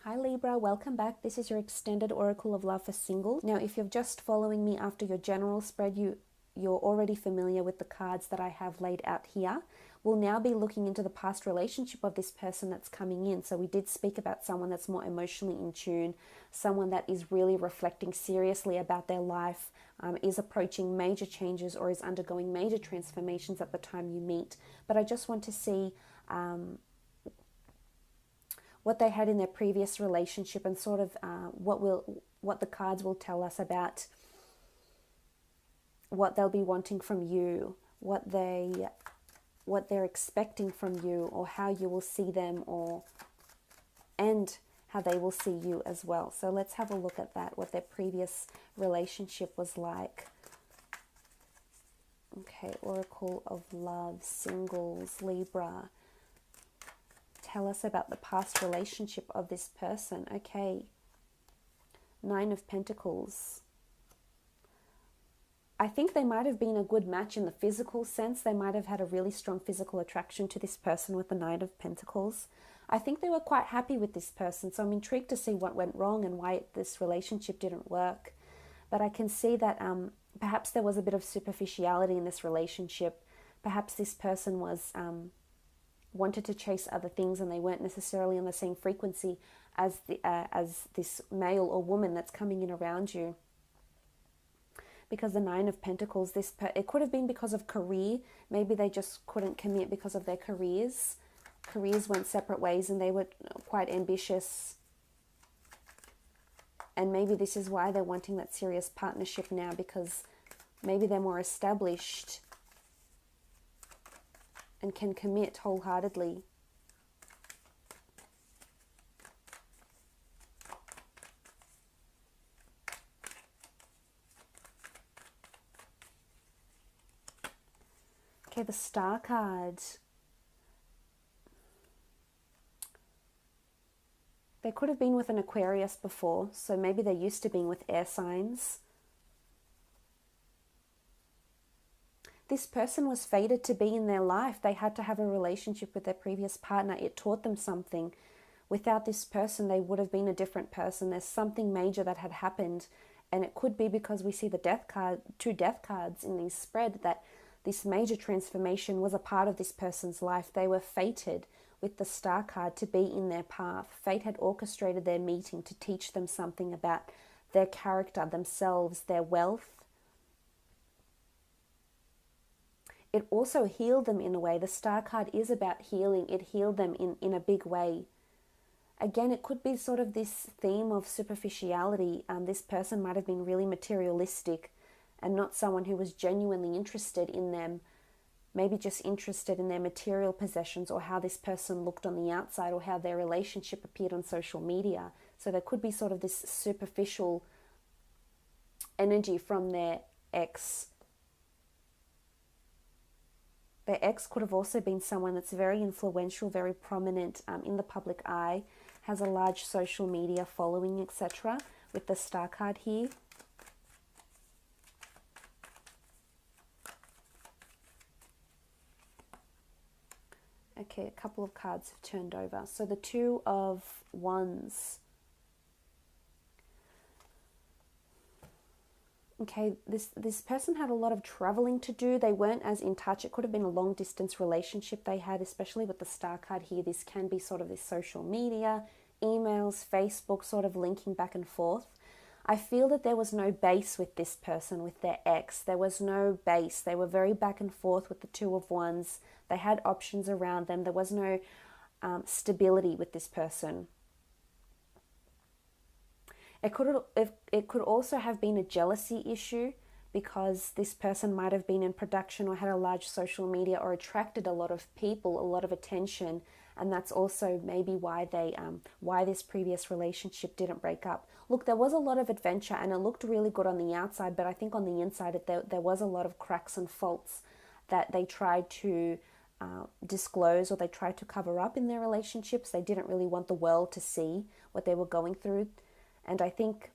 Hi Libra, welcome back. This is your extended Oracle of Love for singles. Now, if you're just following me after your general spread, you're already familiar with the cards that I have laid out here. We'll now be looking into the past relationship of this person that's coming in. So we did speak about someone that's more emotionally in tune, someone that is really reflecting seriously about their life, is approaching major changes or is undergoing major transformations at the time you meet. But I just want to see what they had in their previous relationship and sort of what the cards will tell us about what they'll be wanting from you, what they're expecting from you, or how you will see them, and how they will see you as well. So let's have a look at that, what their previous relationship was like. Okay, Oracle of Love, singles, Libra. Tell us about the past relationship of this person. Okay, Nine of Pentacles. I think they might have been a good match in the physical sense. They might have had a really strong physical attraction to this person with the Nine of Pentacles. I think they were quite happy with this person, so I'm intrigued to see what went wrong and why this relationship didn't work. But I can see that perhaps there was a bit of superficiality in this relationship. Perhaps this person was wanted to chase other things and they weren't necessarily on the same frequency as this male or woman that's coming in around you. Because the Nine of Pentacles, it could have been because of career. Maybe they just couldn't commit because of their careers. Careers went separate ways and they were quite ambitious. And maybe this is why they're wanting that serious partnership now, because maybe they're more established and can commit wholeheartedly. Okay, the Star card. They could have been with an Aquarius before, so maybe they're used to being with air signs. This person was fated to be in their life. They had to have a relationship with their previous partner. It taught them something. Without this person, they would have been a different person. There's something major that had happened. And it could be because we see the death card, two death cards in these spread, that this major transformation was a part of this person's life. They were fated with the Star card to be in their path. Fate had orchestrated their meeting to teach them something about their character, themselves, their wealth. It also healed them in a way. The Star card is about healing. It healed them in a big way. Again, it could be sort of this theme of superficiality. This person might have been really materialistic and not someone who was genuinely interested in them. Maybe just interested in their material possessions or how this person looked on the outside or how their relationship appeared on social media. So there could be sort of this superficial energy from their ex. Their ex could have also been someone that's very influential, very prominent in the public eye, has a large social media following, etc. with the Star card here. Okay, a couple of cards have turned over. So the Two of Wands. Okay, this person had a lot of traveling to do. They weren't as in touch. It could have been a long distance relationship they had, especially with the Star card here. This can be sort of this social media, emails, Facebook, sort of linking back and forth. I feel that there was no base with this person, with their ex. There was no base. They were very back and forth with the Two of Wands. They had options around them. There was no stability with this person. It could also have been a jealousy issue, because this person might have been in production or had a large social media or attracted a lot of people, a lot of attention, and that's also maybe why why this previous relationship didn't break up. Look, there was a lot of adventure and it looked really good on the outside, but I think on the inside there was a lot of cracks and faults that they tried to disclose, or they tried to cover up in their relationships. They didn't really want the world to see what they were going through. And I think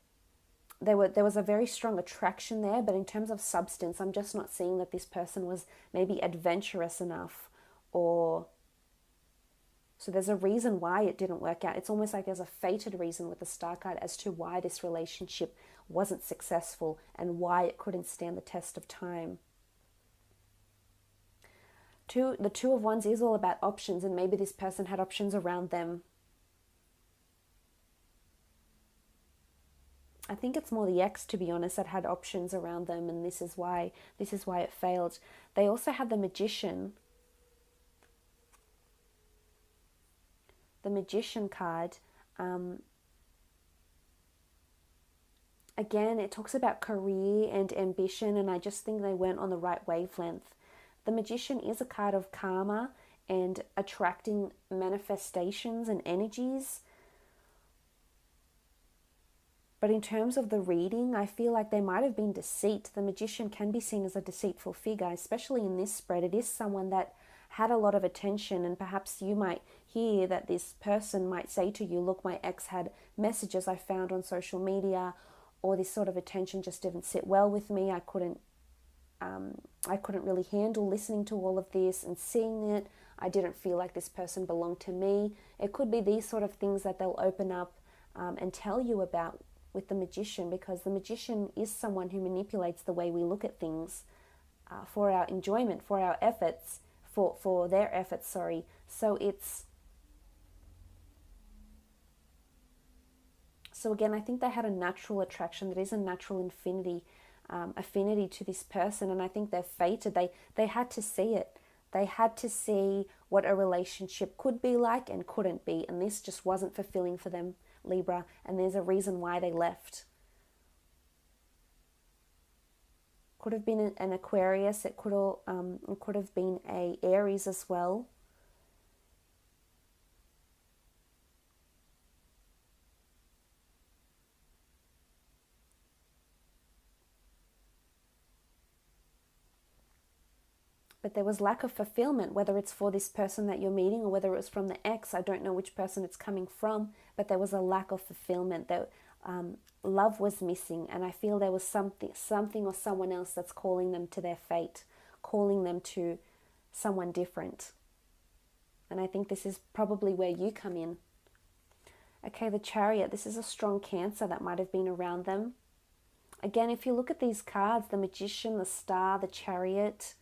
there was a very strong attraction there, but in terms of substance, I'm just not seeing that this person was maybe adventurous enough or So there's a reason why it didn't work out. It's almost like there's a fated reason with the Star card as to why this relationship wasn't successful and why it couldn't stand the test of time. The Two of Wands is all about options, and maybe this person had options around them. I think it's more the ex, to be honest, that had options around them, and this is why it failed. They also had the Magician. The Magician card. Again, it talks about career and ambition, and I just think they weren't on the right wavelength. The Magician is a card of karma and attracting manifestations and energies. But in terms of the reading, I feel like there might have been deceit. The Magician can be seen as a deceitful figure, especially in this spread. It is someone that had a lot of attention, and perhaps you might hear that this person might say to you, look, my ex had messages I found on social media, or this sort of attention just didn't sit well with me. I couldn't really handle listening to all of this and seeing it. I didn't feel like this person belonged to me. It could be these sort of things that they'll open up and tell you about with the Magician, because the Magician is someone who manipulates the way we look at things for our enjoyment, for our efforts, for their efforts, sorry. So again, I think they had a natural attraction. There is a natural affinity to this person, and I think they're fated. They had to see it. They had to see what a relationship could be like and couldn't be, and this just wasn't fulfilling for them, Libra, and there's a reason why they left. Could have been an Aquarius. It could have been a Aries as well. But there was lack of fulfillment, whether it's for this person that you're meeting or whether it was from the ex. I don't know which person it's coming from, but there was a lack of fulfillment. Love was missing, and I feel there was something or someone else that's calling them to their fate, calling them to someone different. And I think this is probably where you come in. Okay, the Chariot. This is a strong Cancer that might have been around them. Again, if you look at these cards, the Magician, the Star, the Chariot,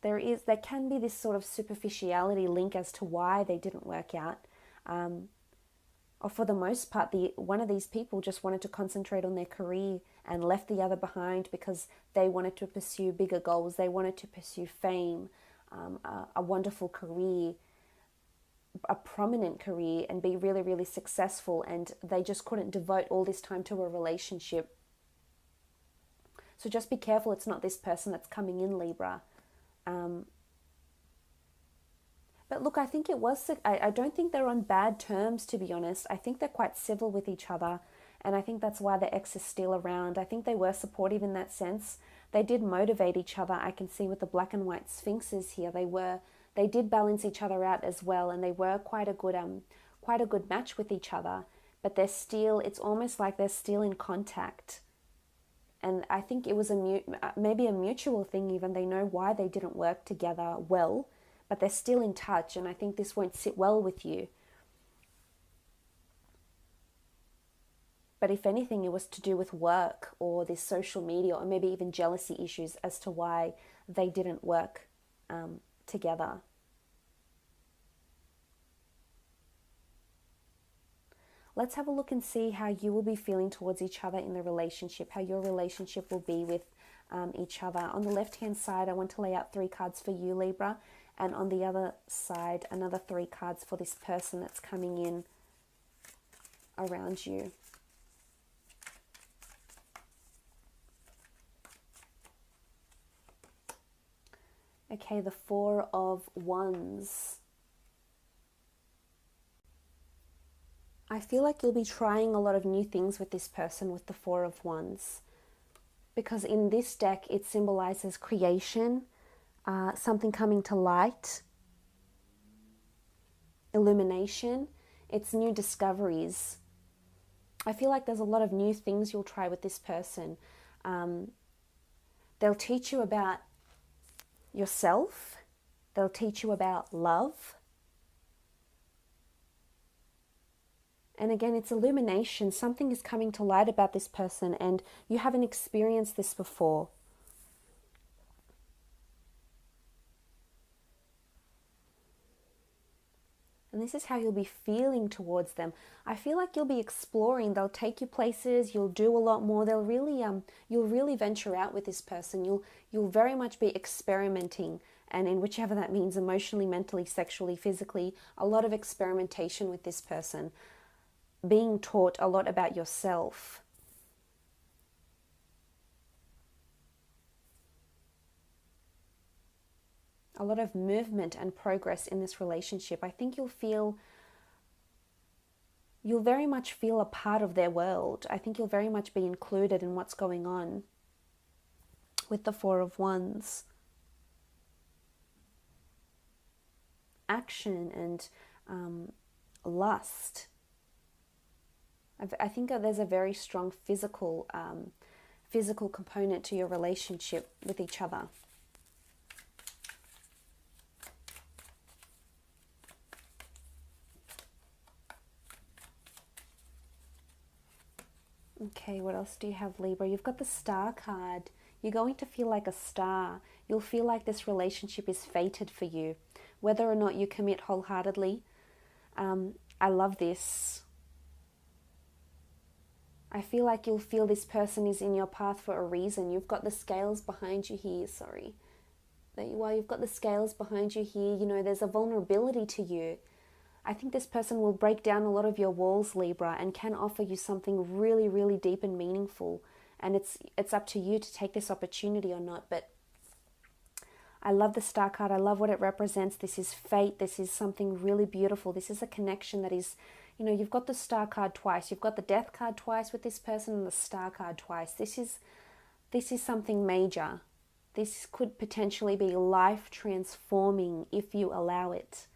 there can be this sort of superficiality link as to why they didn't work out. Or for the most part, one of these people just wanted to concentrate on their career and left the other behind because they wanted to pursue bigger goals. They wanted to pursue fame, a wonderful career, a prominent career, and be really, really successful. And they just couldn't devote all this time to a relationship. So just be careful it's not this person that's coming in, Libra. But look, I think I don't think they're on bad terms, to be honest. I think they're quite civil with each other, and I think that's why the ex is still around. I think they were supportive in that sense. They did motivate each other. I can see with the black and white sphinxes here, they did balance each other out as well, and they were quite a good match with each other. But it's almost like they're still in contact. And I think it was maybe a mutual thing even. They know why they didn't work together well, but they're still in touch, and I think this won't sit well with you. But if anything, it was to do with work or this social media or maybe even jealousy issues as to why they didn't work together. Let's have a look and see how you will be feeling towards each other in the relationship, how your relationship will be with each other. On the left-hand side, I want to lay out 3 cards for you, Libra, and on the other side, another 3 cards for this person that's coming in around you. Okay, the 4 of Wands. I feel like you'll be trying a lot of new things with this person with the 4 of Wands, because in this deck it symbolizes creation, something coming to light, illumination. It's new discoveries. I feel like there's a lot of new things you'll try with this person. They'll teach you about yourself. They'll teach you about love. And again, it's illumination. Something is coming to light about this person and you haven't experienced this before. And this is how you'll be feeling towards them. I feel like you'll be exploring. They'll take you places. You'll do a lot more. They'll really, you'll really venture out with this person. You'll very much be experimenting, and in whichever that means, emotionally, mentally, sexually, physically, a lot of experimentation with this person. Being taught a lot about yourself. A lot of movement and progress in this relationship. I think you'll very much feel a part of their world. I think you'll very much be included in what's going on with the Four of Wands. Action and lust. I think that there's a very strong physical component to your relationship with each other. Okay, what else do you have, Libra? You've got the Star card. You're going to feel like a star. You'll feel like this relationship is fated for you, whether or not you commit wholeheartedly. I love this. I feel like you'll feel this person is in your path for a reason. You've got the scales behind you here. Sorry. There you are. You've got the scales behind you here. You know, there's a vulnerability to you. I think this person will break down a lot of your walls, Libra, and can offer you something really, really deep and meaningful. And it's up to you to take this opportunity or not. But I love the Star card. I love what it represents. This is fate. This is something really beautiful. This is a connection that is, you know, you've got the Star card twice. You've got the Death card twice with this person and the Star card twice. This is something major. This could potentially be life transforming if you allow it.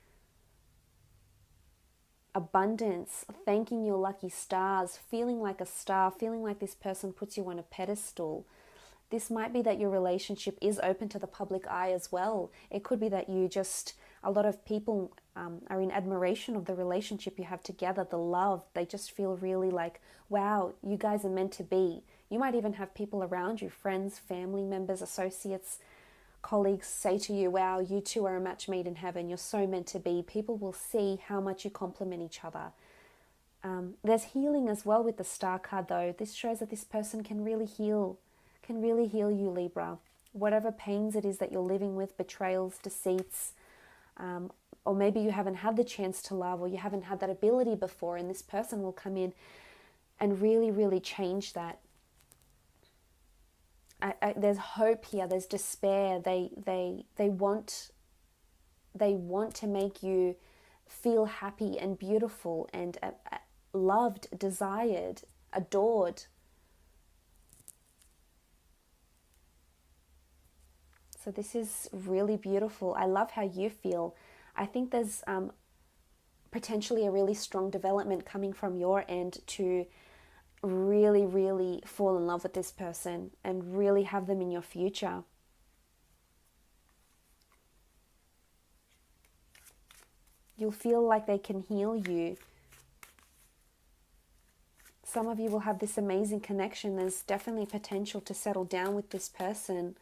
Abundance, thanking your lucky stars, feeling like a star, feeling like this person puts you on a pedestal. This might be that your relationship is open to the public eye as well. It could be that a lot of people are in admiration of the relationship you have together, the love. They just feel really like, wow, you guys are meant to be. You might even have people around you, friends, family members, associates, colleagues say to you, wow, you two are a match made in heaven. You're so meant to be. People will see how much you complement each other. There's healing as well with the Star card though. This shows that this person can really heal you, Libra. Whatever pains it is that you're living with, betrayals, deceits, or maybe you haven't had the chance to love, or you haven't had that ability before, and this person will come in and really, really change that. There's hope here. There's despair. They want to make you feel happy and beautiful and loved, desired, adored. So this is really beautiful. I love how you feel. I think there's potentially a really strong development coming from your end to really, really fall in love with this person and really have them in your future. You'll feel like they can heal you. Some of you will have this amazing connection. There's definitely potential to settle down with this person.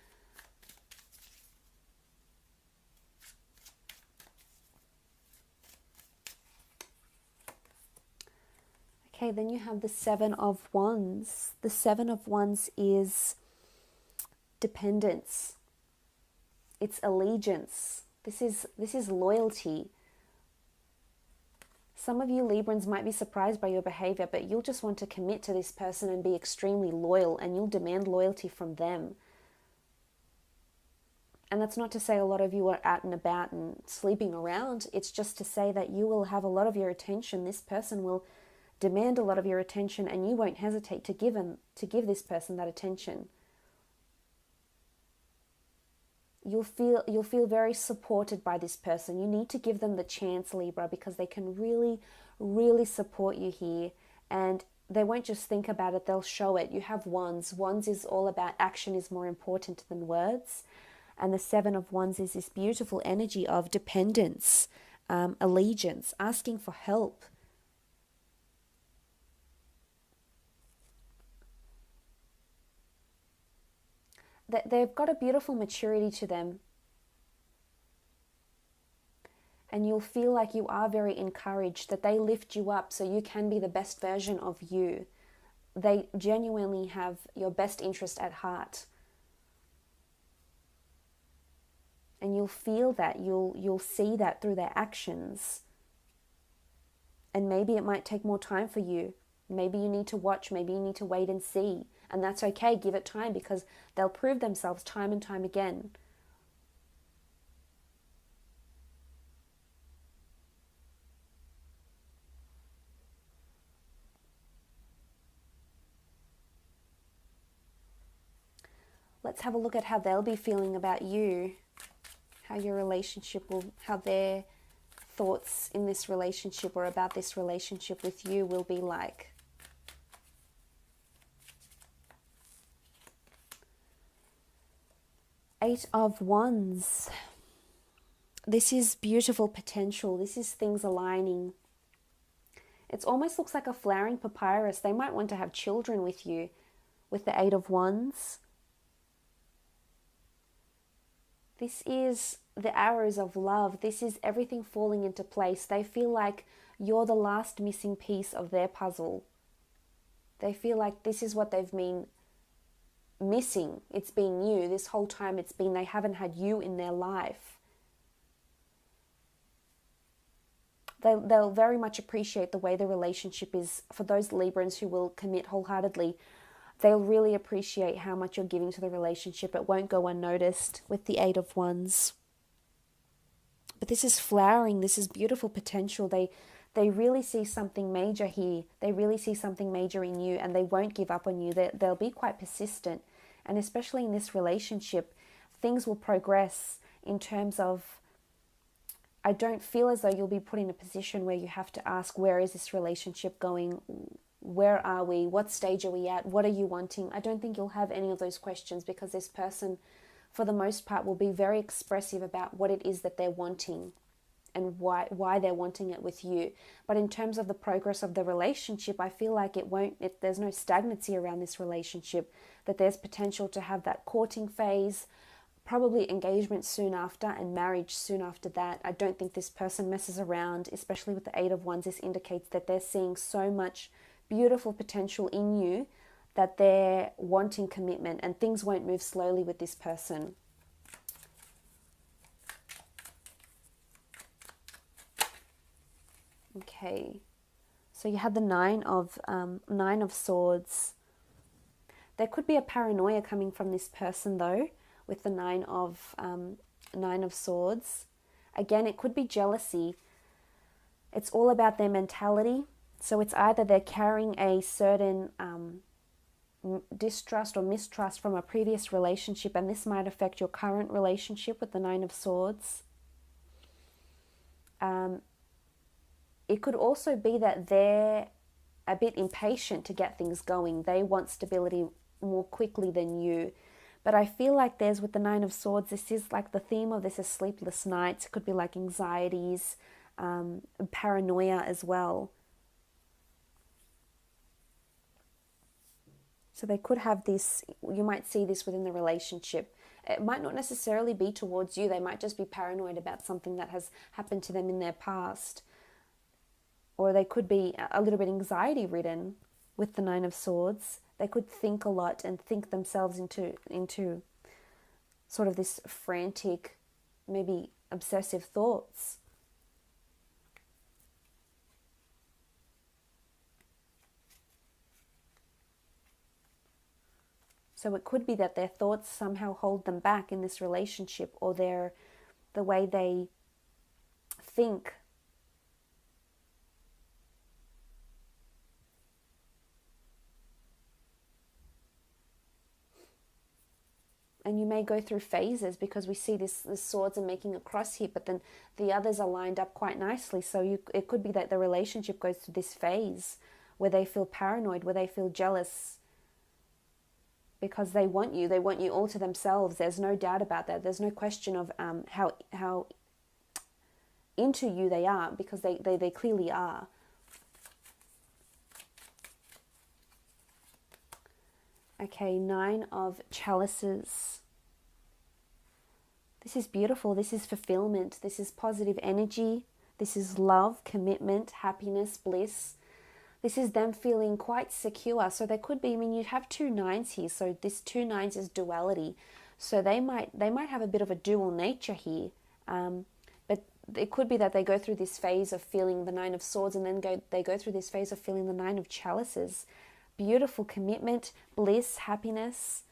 Okay, then you have the Seven of Wands. The Seven of Wands is dependence. It's allegiance. This is loyalty. Some of you Librans might be surprised by your behavior, but you'll just want to commit to this person and be extremely loyal, and you'll demand loyalty from them. And that's not to say a lot of you are out and about and sleeping around. It's just to say that you will have a lot of your attention. This person will demand a lot of your attention, and you won't hesitate to give this person that attention. You'll feel very supported by this person. You need to give them the chance, Libra, because they can really, really support you here, and they won't just think about it, they'll show it. You have Wands. Wands is all about action is more important than words. And the Seven of Wands is this beautiful energy of dependence, allegiance, asking for help. They've got a beautiful maturity to them. And you'll feel like you are very encouraged, that they lift you up so you can be the best version of you. They genuinely have your best interest at heart. And you'll feel that, you'll see that through their actions. And maybe it might take more time for you. Maybe you need to watch, maybe you need to wait and see. And that's okay, give it time, because they'll prove themselves time and time again. Let's have a look at how they'll be feeling about you, how your relationship will, how their thoughts in this relationship or about this relationship with you will be like. Eight of Wands. This is beautiful potential. This is things aligning. It almost looks like a flowering papyrus. They might want to have children with you with the Eight of Wands. This is the arrows of love. This is everything falling into place. They feel like you're the last missing piece of their puzzle. They feel like this is what they've been missing. It's been you. This whole time it's been they haven't had you in their life. They'll very much appreciate the way the relationship is. For those Librans who will commit wholeheartedly, they'll really appreciate how much you're giving to the relationship. It won't go unnoticed with the Eight of Wands. But this is flowering. This is beautiful potential. They really see something major here. They really see something major in you, and they won't give up on you. They'll be quite persistent. And especially in this relationship, things will progress in terms of, I don't feel as though you'll be put in a position where you have to ask, where is this relationship going? Where are we? What stage are we at? What are you wanting? I don't think you'll have any of those questions, because this person, for the most part, will be very expressive about what it is that they're wanting and why they're wanting it with you. But in terms of the progress of the relationship, I feel like there's no stagnancy around this relationship, that there's potential to have that courting phase, probably engagement soon after, and marriage soon after that. I don't think this person messes around, especially with the Eight of Wands. This indicates that they're seeing so much beautiful potential in you that they're wanting commitment, and things won't move slowly with this person. Okay, so you had the Nine of Swords. There could be a paranoia coming from this person though, with the Nine of Swords. Again, it could be jealousy. It's all about their mentality. So it's either they're carrying a certain distrust or mistrust from a previous relationship, and this might affect your current relationship with the Nine of Swords. It could also be that they're a bit impatient to get things going. They want stability more quickly than you. But I feel like with the Nine of Swords, this is like the theme of this is sleepless nights. It could be like anxieties, paranoia as well. So they could have this, you might see this within the relationship. It might not necessarily be towards you. They might just be paranoid about something that has happened to them in their past. Or they could be a little bit anxiety ridden with the Nine of Swords. They could think a lot and think themselves into sort of this frantic, maybe obsessive thoughts. So it could be that their thoughts somehow hold them back in this relationship, or the way they think. And you may go through phases, because we see the swords are making a cross here, but then the others are lined up quite nicely. So it could be that the relationship goes through this phase where they feel paranoid, where they feel jealous, because they want you. They want you all to themselves. There's no doubt about that. There's no question of how into you they are, because they clearly are. Okay, 9 of chalices. This is beautiful. This is fulfillment. This is positive energy. This is love, commitment, happiness, bliss. This is them feeling quite secure. So there could be, I mean, you have 2 nines here. So this 2 nines is duality. So they might have a bit of a dual nature here. But it could be that they go through this phase of feeling the 9 of swords, and then they go through this phase of feeling the 9 of chalices. Beautiful commitment, bliss, happiness.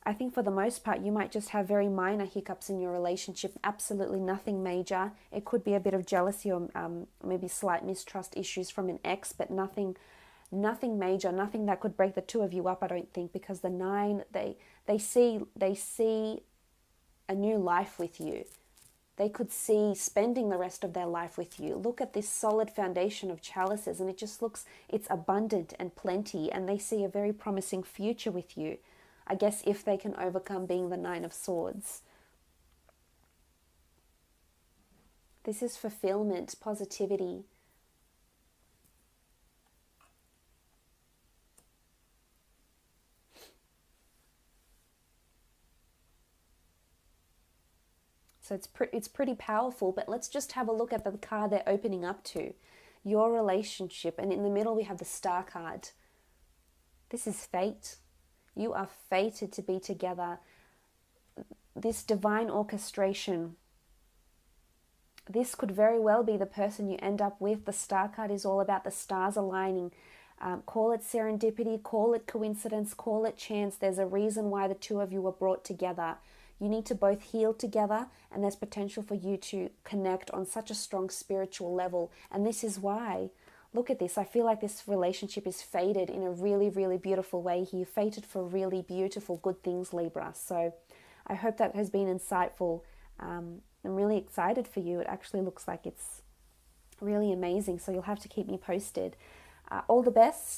I think for the most part, you might just have very minor hiccups in your relationship. Absolutely nothing major. It could be a bit of jealousy or maybe slight mistrust issues from an ex, but nothing major, nothing that could break the 2 of you up, I don't think, because the 9, they see a new life with you. They could see spending the rest of their life with you. Look at this solid foundation of chalices, and it just looks, it's abundant and plenty, and they see a very promising future with you. I guess if they can overcome being the 9 of swords. This is fulfillment, positivity. So it's pretty powerful, but let's just have a look at the card they're opening up to. Your relationship, and in the middle we have the Star card. This is fate. You are fated to be together. This divine orchestration. This could very well be the person you end up with. The Star card is all about the stars aligning. Call it serendipity, call it coincidence, call it chance. There's a reason why the 2 of you were brought together. You need to both heal together, and there's potential for you to connect on such a strong spiritual level. And this is why. Look at this. I feel like this relationship is fated in a really, really beautiful way here. Fated for really beautiful, good things, Libra. So I hope that has been insightful. I'm really excited for you. It actually looks like it's really amazing. So you'll have to keep me posted. All the best.